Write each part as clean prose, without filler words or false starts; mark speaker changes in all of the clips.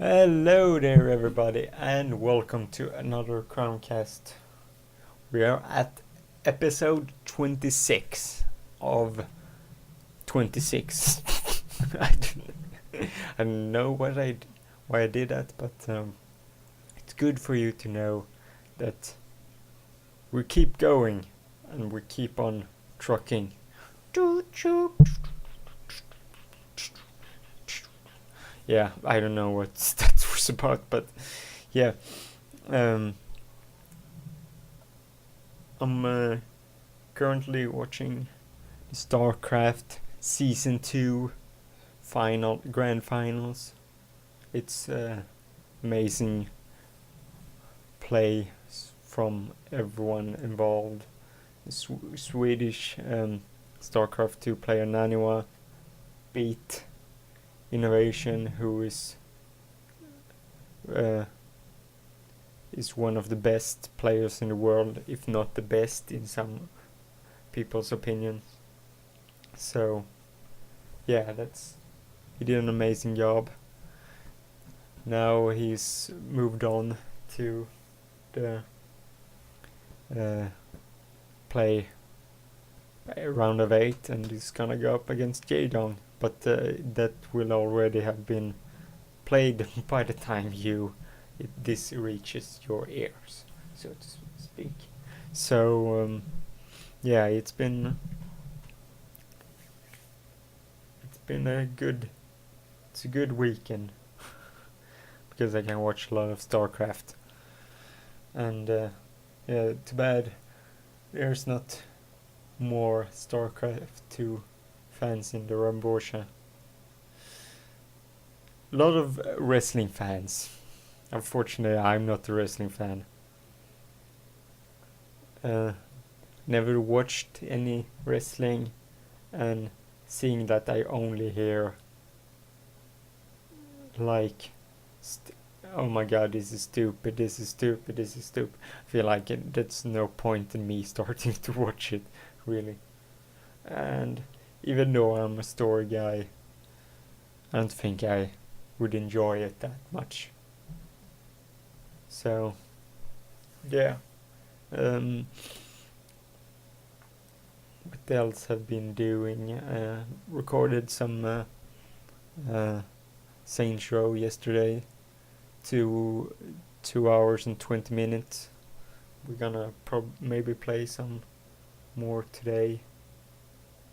Speaker 1: Hello there, everybody, and welcome to another Crowncast. We are at episode 26 of 26. I don't know why I did that, but it's good for you to know that we keep going and we keep on trucking. Yeah, I don't know what that was about, but yeah. I'm currently watching StarCraft Season 2 Grand Finals. It's amazing play from everyone involved. Swedish StarCraft 2 player Naniwa beat Innovation, who is one of the best players in the world, if not the best in some people's opinions. So yeah, he did an amazing job. Now he's moved on to the play a round of 8 and he's gonna go up against Jaedong, but that will already have been played by the time this reaches your ears, so to speak. So yeah, it's been a good weekend because I can watch a lot of StarCraft, and yeah, too bad there's not more StarCraft 2 fans in the Ramborsha. A lot of wrestling fans. Unfortunately, I'm not a wrestling fan. Never watched any wrestling, and seeing that I only hear like oh my god, this is stupid, this is stupid, this is stupid. I feel like that's no point in me starting to watch it, really. And even though I'm a story guy, I don't think I would enjoy it that much. So yeah. What else have been doing? Recorded some Saints Row yesterday. 2 hours and 20 minutes. We're gonna maybe play some more today.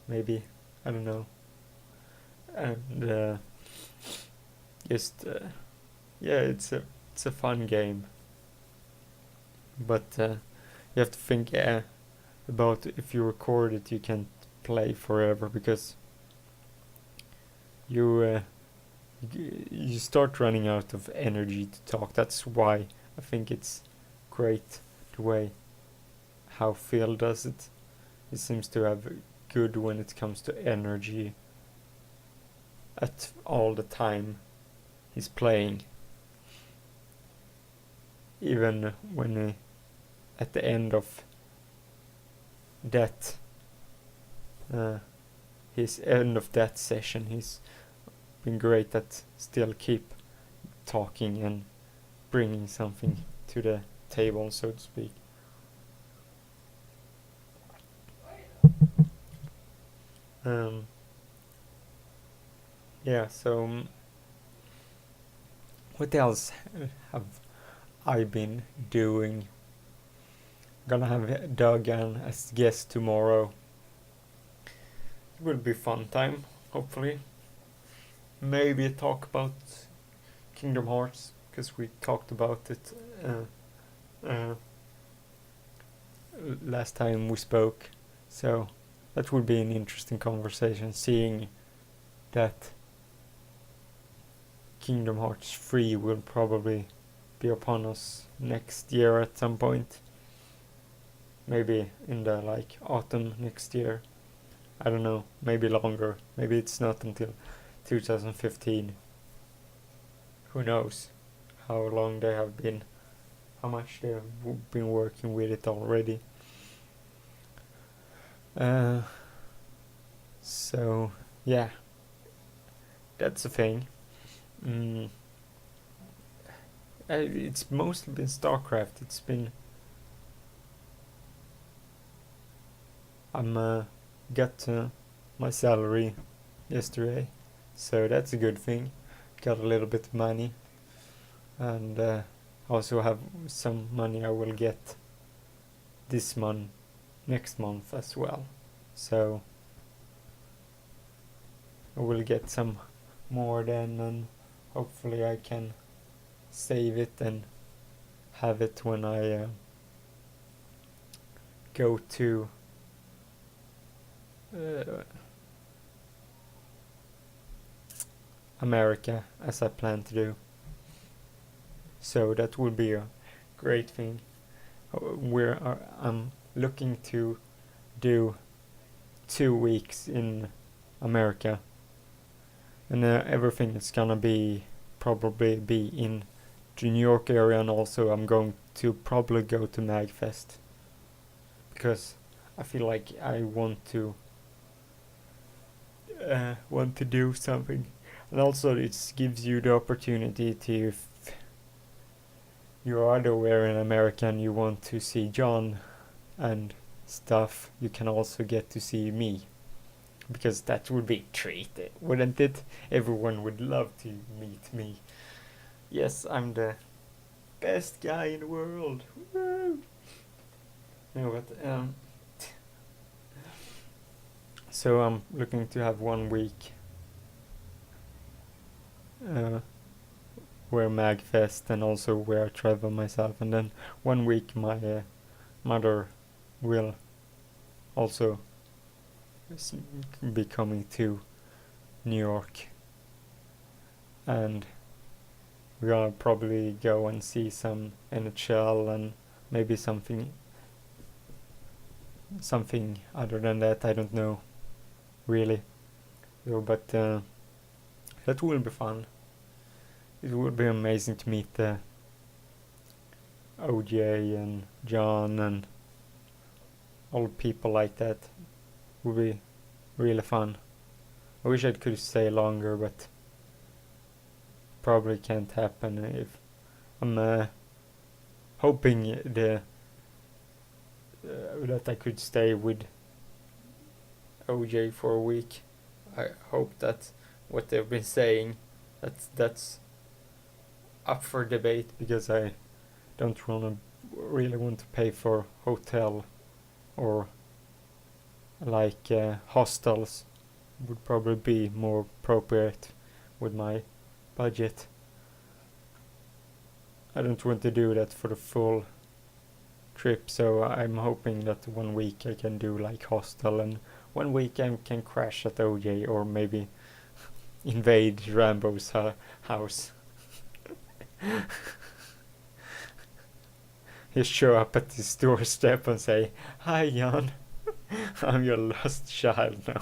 Speaker 1: Maybe, I don't know. And yeah, it's a fun game. But you have to think about if you record it, you can't play forever because you start running out of energy to talk. That's why I think it's great the way how Phil does it. He seems to have good when it comes to energy at all the time he's playing. Even when at the end of that his end of that session, he's been great at still keep talking and bringing something to the table, so to speak. Yeah, so what else have I been doing? Gonna have Doug as guest tomorrow. It will be fun time, hopefully. Maybe talk about Kingdom Hearts, because we talked about it last time we spoke. So that would be an interesting conversation, seeing that Kingdom Hearts 3 will probably be upon us next year at some point. Maybe in the autumn next year. I don't know, maybe longer. Maybe it's not until 2015. Who knows how long they have been, how much they have been working with it already. So yeah, that's a thing. It's mostly been StarCraft. It's been got my salary yesterday, so that's a good thing. Got a little bit of money, and also have some money I will get this month, next month as well. So I will get some more then, and hopefully I can save it and have it when I go to America, as I plan to do. So that would be a great thing. I'm looking to do 2 weeks in America, and everything is gonna probably be in the New York area, and also I'm going to probably go to MagFest, because I feel like I want to do something. And also it gives you the opportunity to, if you're otherwhere in America and you want to see John and stuff, you can also get to see me, because that would be a treat, wouldn't it? Everyone would love to meet me. Yes, I'm the best guy in the world. Woo! No, but so I'm looking to have 1 week where MagFest, and also where I travel myself, and then 1 week my mother will also be coming to New York, and we're gonna probably go and see some NHL and maybe something other than that, I don't know really. So, but that will be fun. It would be amazing to meet OJ and John and all people like that. Would be really fun. I wish I could stay longer, but probably can't happen. If I'm hoping that I could stay with OJ for a week. I hope that what they've been saying, that's up for debate, because I don't really want to pay for hotel or like hostels. Would probably be more appropriate with my budget. I don't want to do that for the full trip, so I'm hoping that 1 week I can do like hostel, and 1 week I can crash at OJ, or maybe invade Rambo's house. Just show up at his doorstep and say, "Hi, Jan, I'm your lost child now."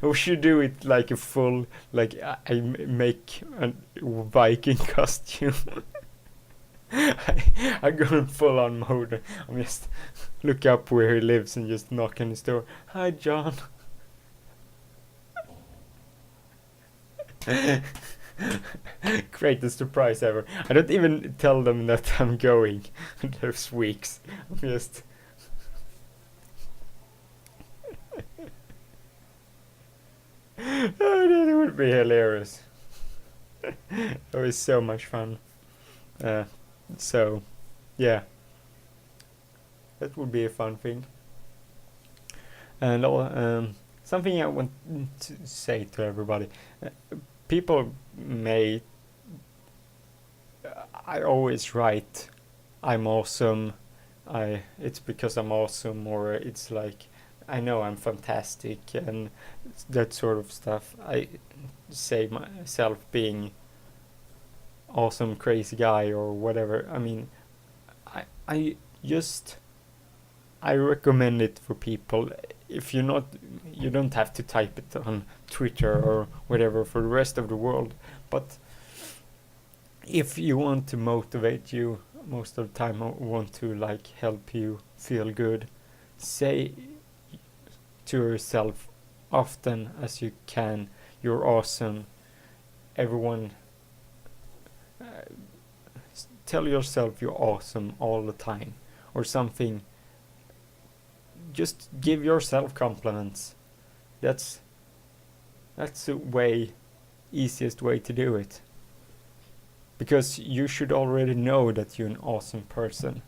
Speaker 1: We should do it like a full, like I make a Viking costume. I go in full on mode. I'm just look up where he lives and just knock on his door. "Hi, John." Greatest surprise ever. I don't even tell them that I'm going those weeks. I'm just oh, that would be hilarious. It was so much fun. So, yeah, that would be a fun thing. And something I want to say to everybody: people may. I always write, "I'm awesome." It's because I'm awesome, or it's like, I know I'm fantastic, and that sort of stuff. I say myself being awesome, crazy guy, or whatever. I mean, I recommend it for people. If you're not, you don't have to type it on Twitter or whatever for the rest of the world. But if you want to motivate you, most of the time I want to like help you feel good, say to yourself often as you can, "You're awesome." Everyone, tell yourself you're awesome all the time, or something. Just give yourself compliments. That's the easiest way to do it. Because you should already know that you're an awesome person.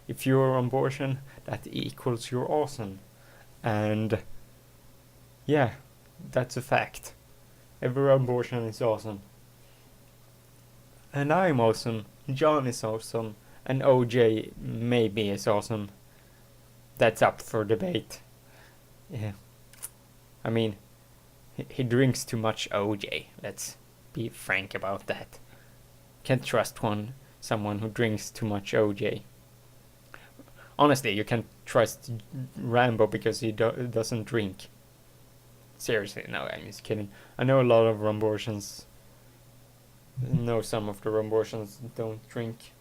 Speaker 1: If you're on abortion, that equals you're awesome. And yeah, that's a fact. Every abortion is awesome. And I'm awesome. John is awesome. And OJ maybe is awesome. That's up for debate. Yeah. I mean, he drinks too much OJ. Let's be frank about that. Can't trust someone who drinks too much OJ. Honestly, you can't trust Rambo because he doesn't drink. Seriously, no, I'm just kidding. I know a lot of Rambortians. No, some of the Rambortians don't drink.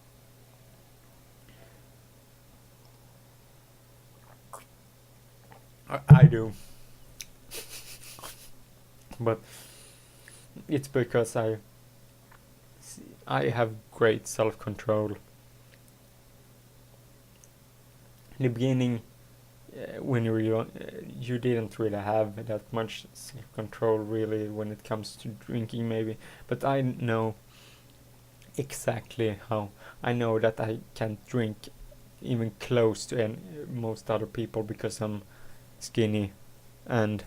Speaker 1: I do. But it's because I have great self-control. In the beginning, when you were young, you didn't really have that much self-control really when it comes to drinking maybe, but I know exactly how. I know that I can't drink even close to most other people because I'm skinny and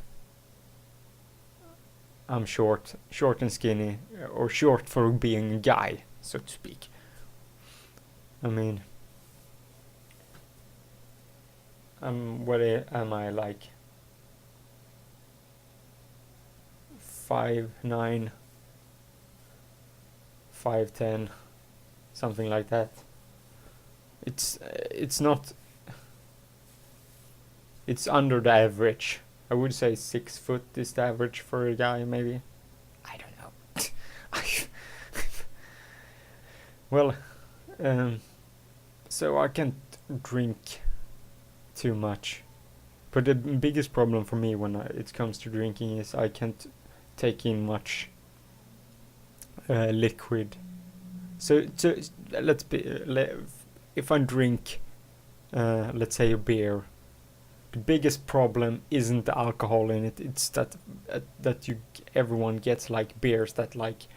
Speaker 1: I'm short and skinny, or short for being a guy, so to speak. I mean, what am I, like 5'9", 5'10", something like that. It's not. It's under the average. I would say 6 foot is the average for a guy, maybe. I don't know. Well, so I can't drink too much. But the biggest problem for me when it comes to drinking is I can't take in much liquid. So if I drink, let's say a beer, the biggest problem isn't the alcohol in it. It's that everyone gets like beers that like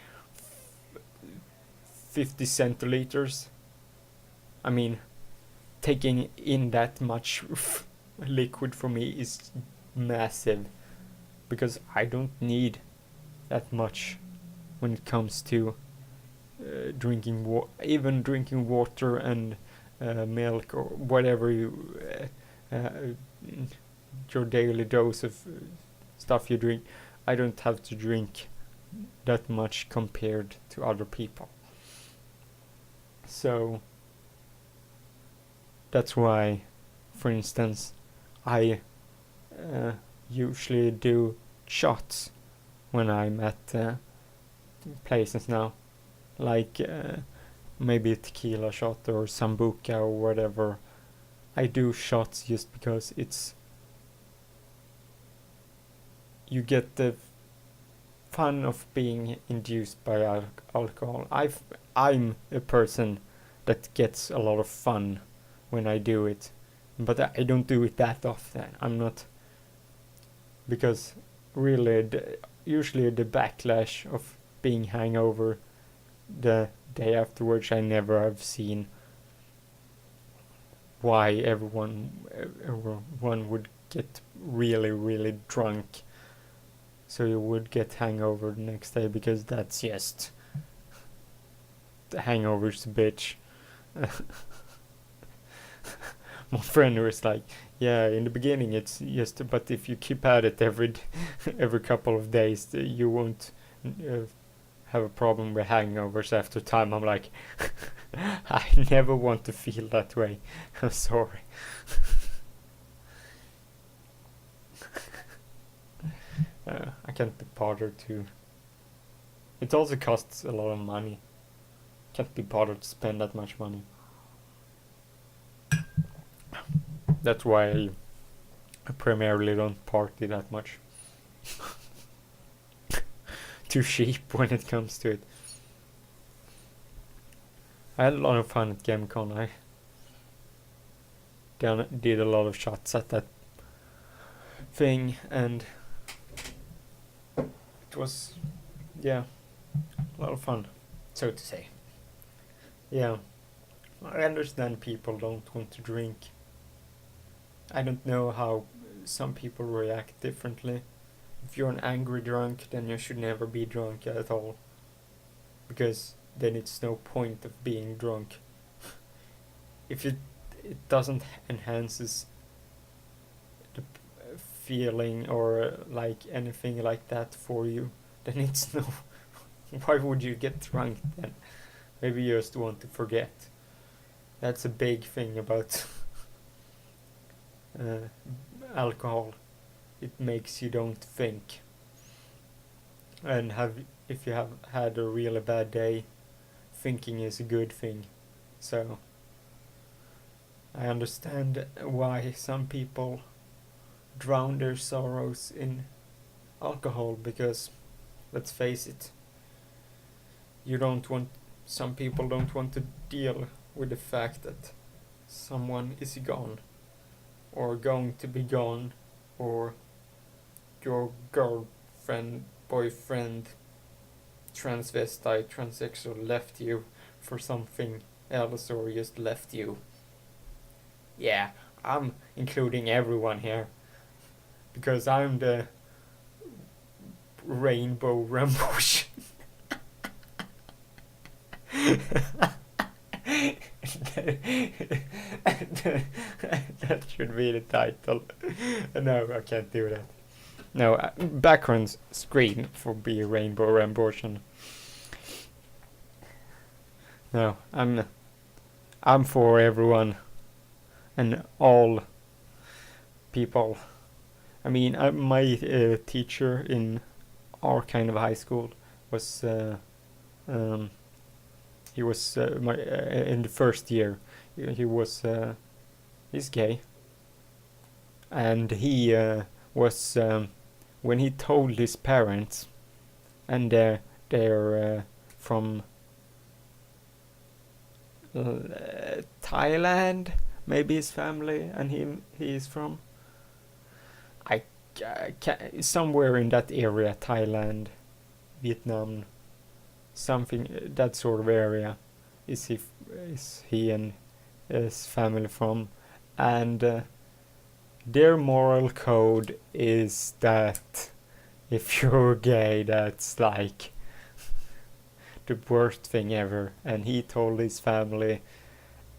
Speaker 1: 50 centiliters. I mean, taking in that much liquid for me is massive, because I don't need that much when it comes to drinking even drinking water and milk or whatever your daily dose of stuff you drink. I don't have to drink that much compared to other people. So that's why, for instance, I usually do shots when I'm at places now, like maybe a tequila shot or sambuca or whatever. I do shots just because you get the fun of being induced by alcohol. I'm a person that gets a lot of fun when I do it, but I don't do it that often. I'm not, because really usually the backlash of being hangover the day afterwards, I never have seen why everyone would get really, really drunk so you would get hangover the next day, because that's just the hangover's a bitch. My friend was like, yeah, in the beginning it's just, but if you keep at it every couple of days, you won't have a problem with hangovers after time. I'm like, I never want to feel that way. I'm sorry. I can't be bothered to. It also costs a lot of money. Can't be bothered to spend that much money. That's why I primarily don't party that much. Too cheap when it comes to it. I had a lot of fun at GameCon. I did a lot of shots at that thing, and it was, yeah, a lot of fun, so to say. Yeah, I understand people don't want to drink. I don't know how some people react differently. If you're an angry drunk, then you should never be drunk at all, because then it's no point of being drunk. If it doesn't enhances the feeling or like anything like that for you, then it's no. Why would you get drunk then? Maybe you just want to forget. That's a big thing about alcohol. It makes you don't think. And if you have had a really bad day, thinking is a good thing. So I understand why some people drown their sorrows in alcohol, because let's face it, some people don't want to deal with the fact that someone is gone, or going to be gone, or your girlfriend, boyfriend, transvestite, transsexual left you for something else, or just left you. Yeah, I'm including everyone here, because I'm the rainbow rambush. That should be the title. No, I can't do that. No, background screen for be rainbow rambush. No, I'm for everyone and all people. I mean, my teacher in our kind of high school was he was in the first year. He was he's gay, and he was when he told his parents, and they're from Thailand, maybe his family, and he is from somewhere in that area, Thailand, Vietnam, something that sort of area is he and his family from, and their moral code is that if you're gay, that's like the worst thing ever. And he told his family,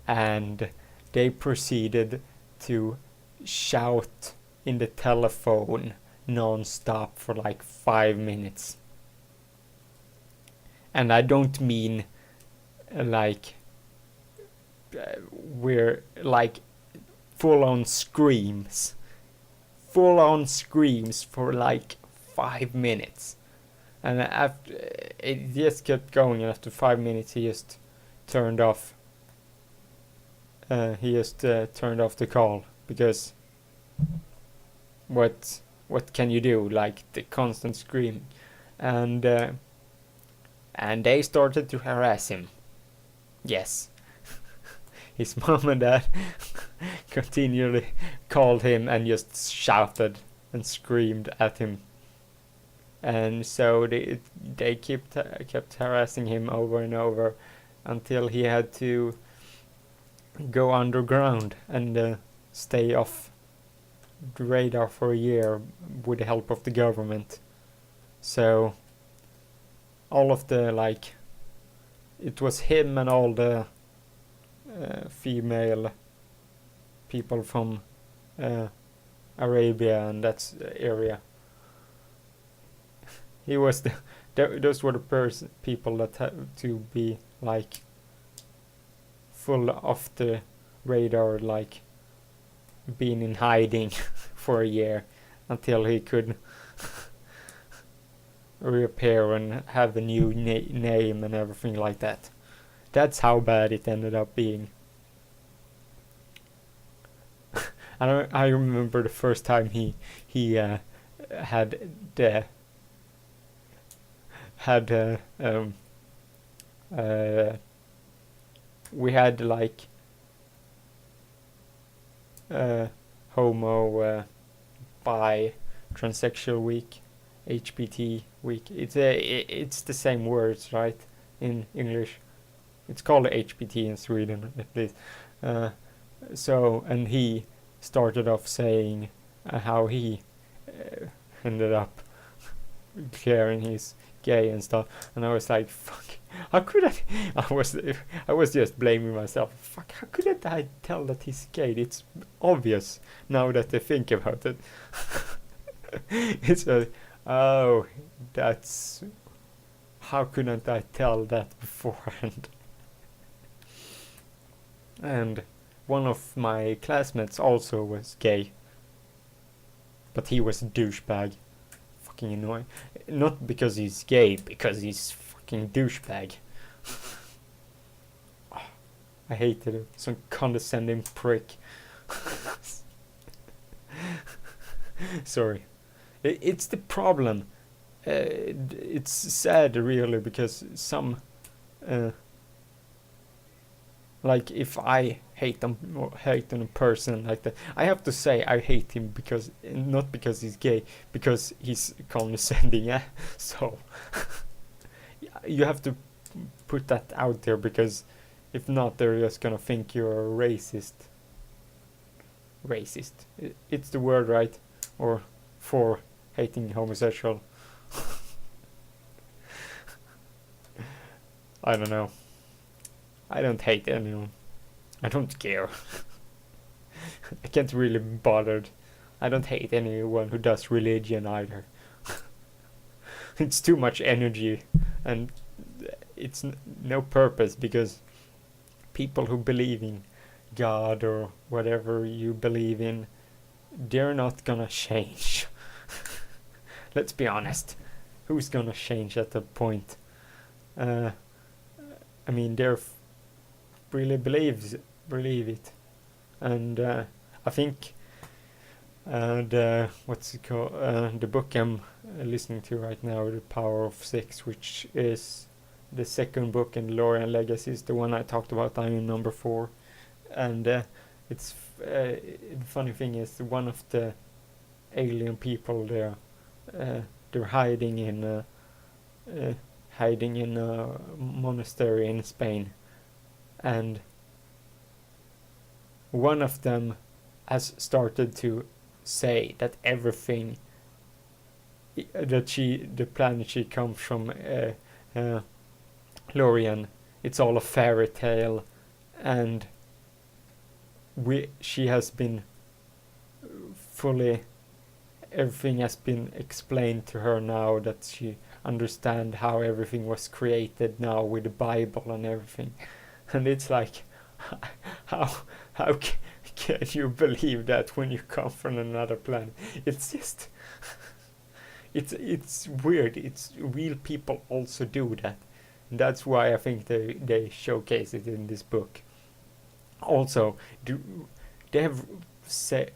Speaker 1: and they proceeded to shout in the telephone non-stop for like 5 minutes. And I don't mean like we're like full-on screams for like 5 minutes. And after it just kept going, and after 5 minutes he just turned off turned off the call, because what can you do, like the constant screaming, and they started to harass him. Yes. His mom and dad continually called him and just shouted and screamed at him. And so they kept harassing him over and over until he had to go underground and stay off the radar for a year with the help of the government. So all of the it was him and all the female people from Arabia and that area. He was those were the people that had to be like full off the radar, like being in hiding for a year until he could reappear and have a new name and everything like that. That's how bad it ended up being. I remember the first time he had the had uh, we had like homo bi transsexual week, HBT week. It's the same words, right, in English. It's called HBT in Sweden at least. So, and he started off saying how he ended up declaring he's gay and stuff, and I was like, fuck, how could I? I was just blaming myself. Fuck, how couldn't I tell that he's gay? It's obvious now that I think about it. It's oh, that's, how couldn't I tell that beforehand? And one of my classmates also was gay, but he was a douchebag. Fucking annoying. Not because he's gay, because he's fucking douchebag. I hated him. Some condescending prick. Sorry. It's the problem. It's sad, really, because some... like, if I hate on a person like that, I have to say I hate him because, not because he's gay, because he's condescending. Yeah? So you have to put that out there, because if not, they're just gonna think you're a racist. It's the word, right? Or for hating homosexual. I don't know. I don't hate anyone. I don't care. I can't really be bothered. I don't hate anyone who does religion either. It's too much energy, and it's no purpose, because people who believe in God or whatever you believe in, they're not gonna change. Let's be honest. Who's gonna change at that point? I mean, they're really believe it, and I think what's it called? The book I'm listening to right now, The Power of Six, which is the second book in Lorien Legacy, is the one I talked about. I'm in number 4, and it's the funny thing is, one of the alien people there, they're hiding in a monastery in Spain, and one of them has started to say that everything that the planet she comes from, Lorien, it's all a fairy tale, and she has been fully, everything has been explained to her now, that she understand how everything was created now with the Bible and everything. And it's like, how can you believe that when you come from another planet? It's just it's weird. It's real people also do that. And that's why I think they showcase it in this book. Also, they have said,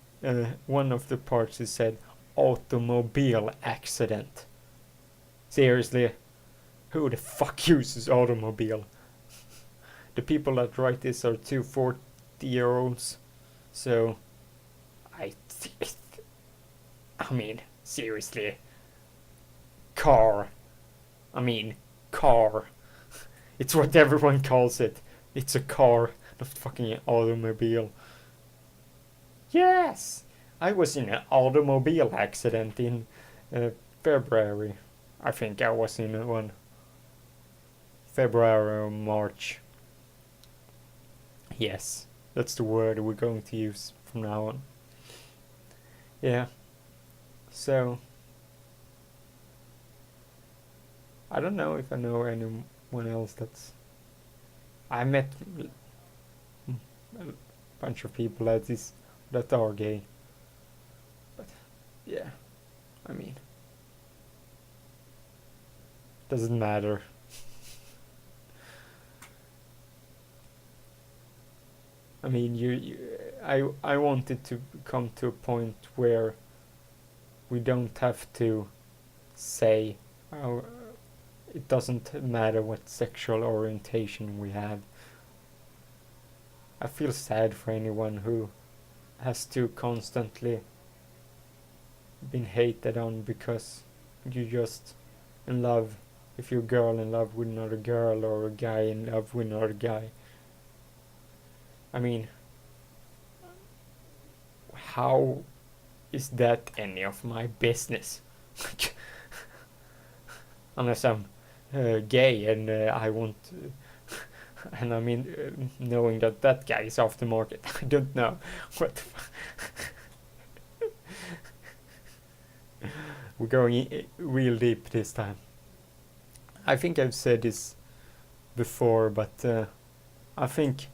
Speaker 1: one of the parts is said automobile accident. Seriously, who the fuck uses automobile? The people that write this are 2 40-year-olds. So, I mean, seriously. Car. It's what everyone calls it. It's a car, not fucking automobile. Yes! I was in an automobile accident in February. I think I was in one. February or March. Yes, that's the word we're going to use from now on. Yeah. So, I don't know if I know anyone else that's... I met a bunch of people that are gay. But, yeah, I mean, doesn't matter. I mean, I want it to come to a point where we don't have to say it doesn't matter what sexual orientation we have. I feel sad for anyone who has to constantly been hated on because you're just in love. If you're a girl in love with another girl or a guy in love with another guy. I mean, how is that any of my business? Unless I'm gay and I want and I mean knowing that that guy is off the market. I don't know what the we're going real deep this time. I think I've said this before, but I think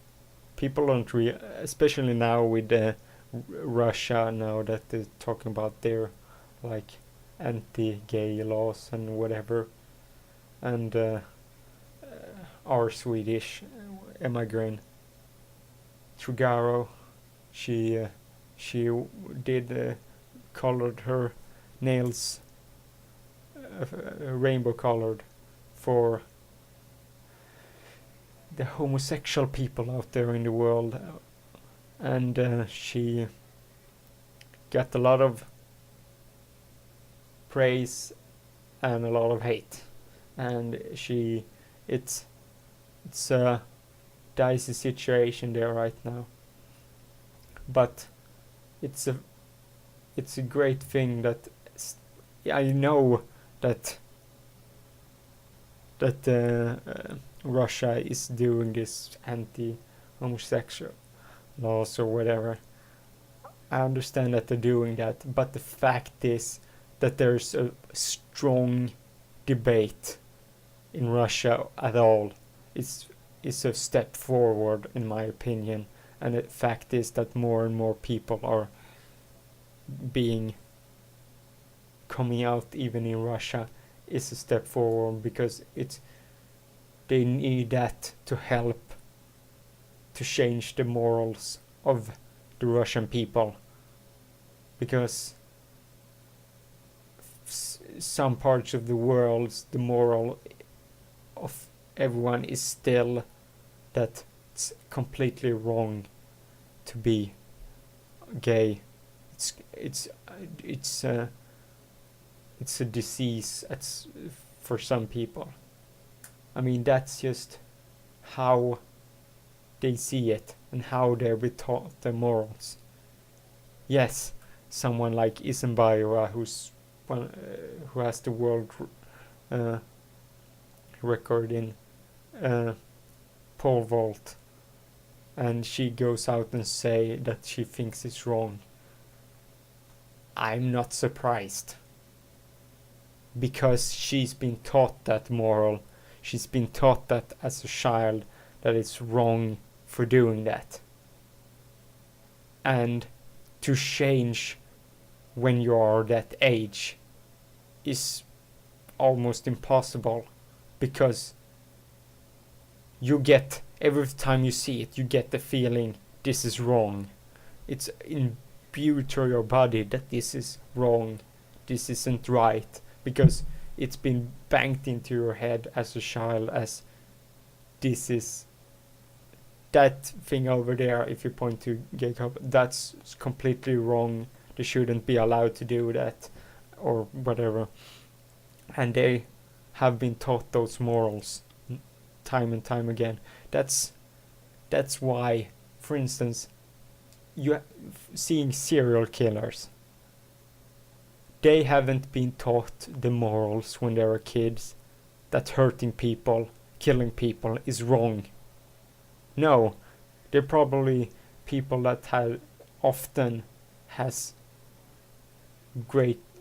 Speaker 1: people don't especially now with Russia, now that they're talking about their like anti-gay laws and whatever, and our Swedish immigrant Trugaro, she did colored her nails rainbow colored for the homosexual people out there in the world, and she got a lot of praise and a lot of hate, and it's a dicey situation there right now, but it's a great thing that I know that Russia is doing this anti-homosexual laws or whatever. I understand that they're doing that, but the fact is that there's a strong debate in Russia at all. It's a step forward in my opinion, and the fact is that more and more people are coming out even in Russia is a step forward, because they need that to help to change the morals of the Russian people, because some parts of the world the moral of everyone is still that it's completely wrong to be gay. It's a disease for some people. I mean, that's just how they see it and how they're taught the morals. Yes, someone like Isenbayeva, who has the world record in pole vault, and she goes out and say that she thinks it's wrong. I'm not surprised, because she's been taught that moral. She's been taught that as a child, that it's wrong for doing that. And to change when you are that age is almost impossible, because you get, every time you see it, you get the feeling this is wrong. It's imbued to your body that this is wrong, this isn't right, because it's been banged into your head as a child as this is that thing over there. If you point to gay couple, that's completely wrong, they shouldn't be allowed to do that or whatever, and they have been taught those morals time and time again. That's why, for instance, you seeing serial killers, they haven't been taught the morals when they were kids, that hurting people, killing people is wrong. No, they're probably people that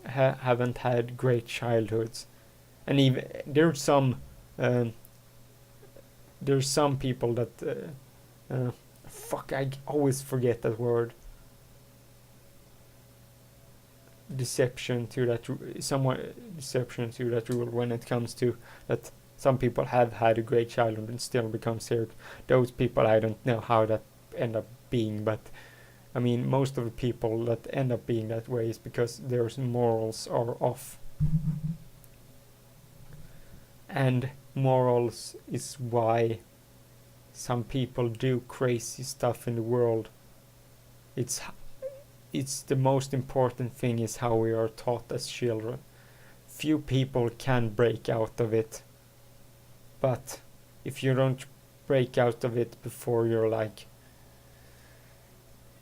Speaker 1: haven't had great childhoods, and even there's some people that I always forget that word. Deception to that rule when it comes to that some people have had a great childhood and still become serial. Those people, I don't know how that end up being, but I mean, most of the people that end up being that way is because their morals are off. And morals is why some people do crazy stuff in the world. It's the most important thing is how we are taught as children. Few people can break out of it, but if you don't break out of it before you're like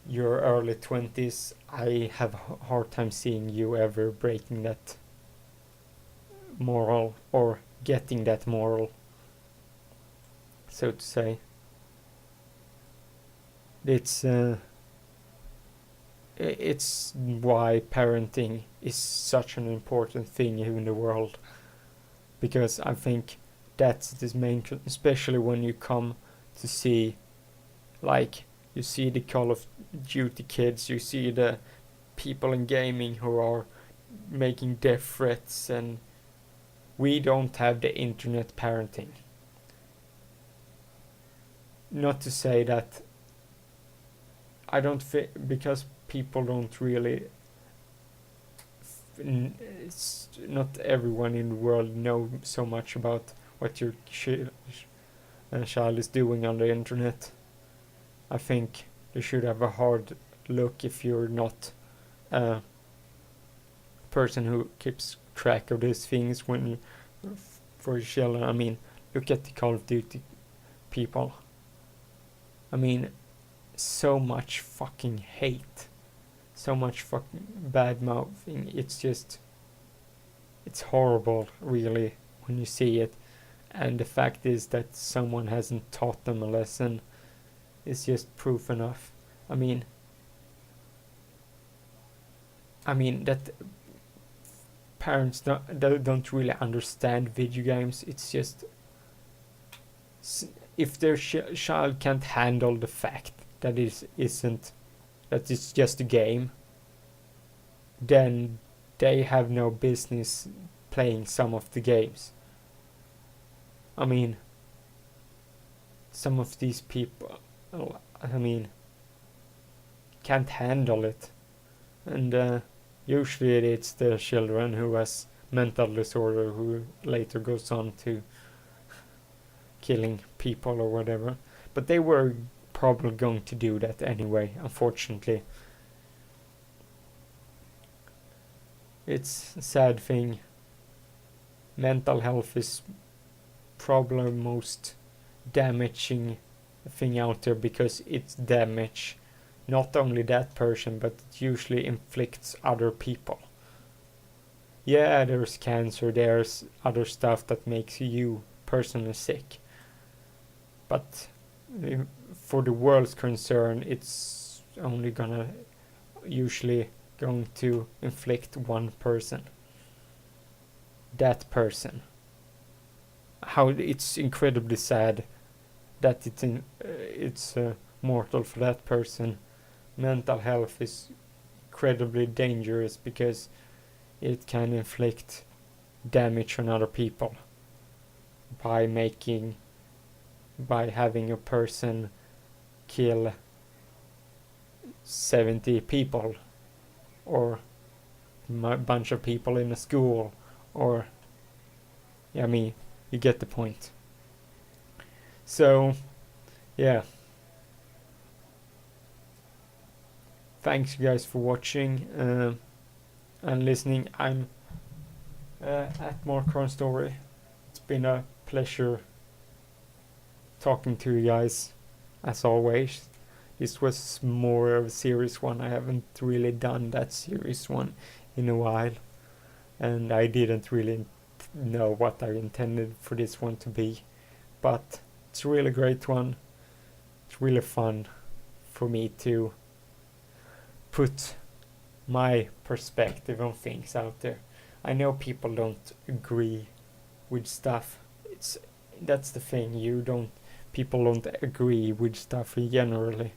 Speaker 1: your early 20s, I have a hard time seeing you ever breaking that moral or getting that moral, so to say. It's why parenting is such an important thing in the world, because I think that's the main, especially when you come to see, like, you see the Call of Duty kids, you see the people in gaming who are making death threats, and we don't have the internet parenting. Not to say that I don't because people don't really, not everyone in the world know so much about what your child is doing on the internet. I think they should have a hard look if you're not a person who keeps track of these things when for your children. I mean, look at the Call of Duty people. I mean, so much fucking hate, so much fucking bad mouthing. It's horrible, really, when you see it. And the fact is that someone hasn't taught them a lesson is just proof enough. I mean that parents don't really understand video games. It's just, if their child can't handle the fact that that it's just a game, then they have no business playing some of the games. I mean, some of these people, I mean, can't handle it, and usually it's the children who has mental disorder who later goes on to killing people or whatever. But they were probably going to do that anyway, unfortunately. It's a sad thing. Mental health is probably the most damaging thing out there, because it's damage not only that person, but it usually inflicts other people. Yeah, there's cancer, there's other stuff that makes you personally sick, but for the world's concern, it's only usually going to inflict one person. That person. How it's incredibly sad that it's mortal for that person. Mental health is incredibly dangerous because it can inflict damage on other people by having a person kill 70 people, or a bunch of people in a school, or I mean, you get the point. So yeah, thanks you guys for watching and listening. I'm at More Crown Story. It's been a pleasure talking to you guys, as always. This was more of a serious one. I haven't really done that serious one in a while, and I didn't really know what I intended for this one to be, but it's a really great one. It's really fun for me to put my perspective on things out there. I know people don't agree with stuff. That's the thing. People don't agree with stuff generally,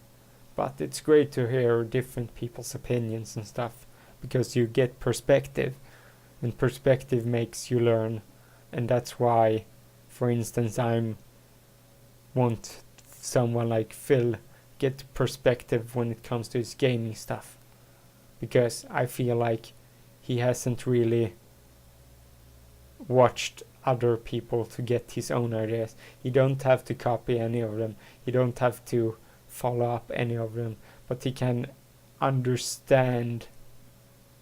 Speaker 1: but it's great to hear different people's opinions and stuff, because you get perspective, and perspective makes you learn. And that's why, for instance, I want someone like Phil get perspective when it comes to his gaming stuff, because I feel like he hasn't really watched other people to get his own ideas. You don't have to copy any of them. You don't have to follow up any of them, but he can understand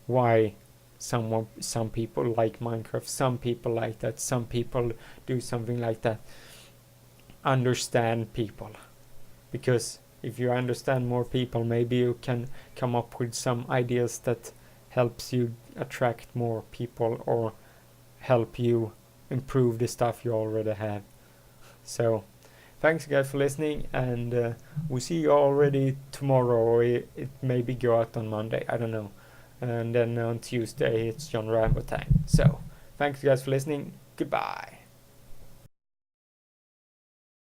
Speaker 1: why some people like Minecraft, some people like that, some people do something like that. Understand people, because if you understand more people, maybe you can come up with some ideas that helps you attract more people or help you improve the stuff you already have. So thanks guys for listening, and we'll see you already tomorrow, or it maybe go out on Monday, I don't know. And then on Tuesday it's John Rambo time. So thanks guys for listening. Goodbye.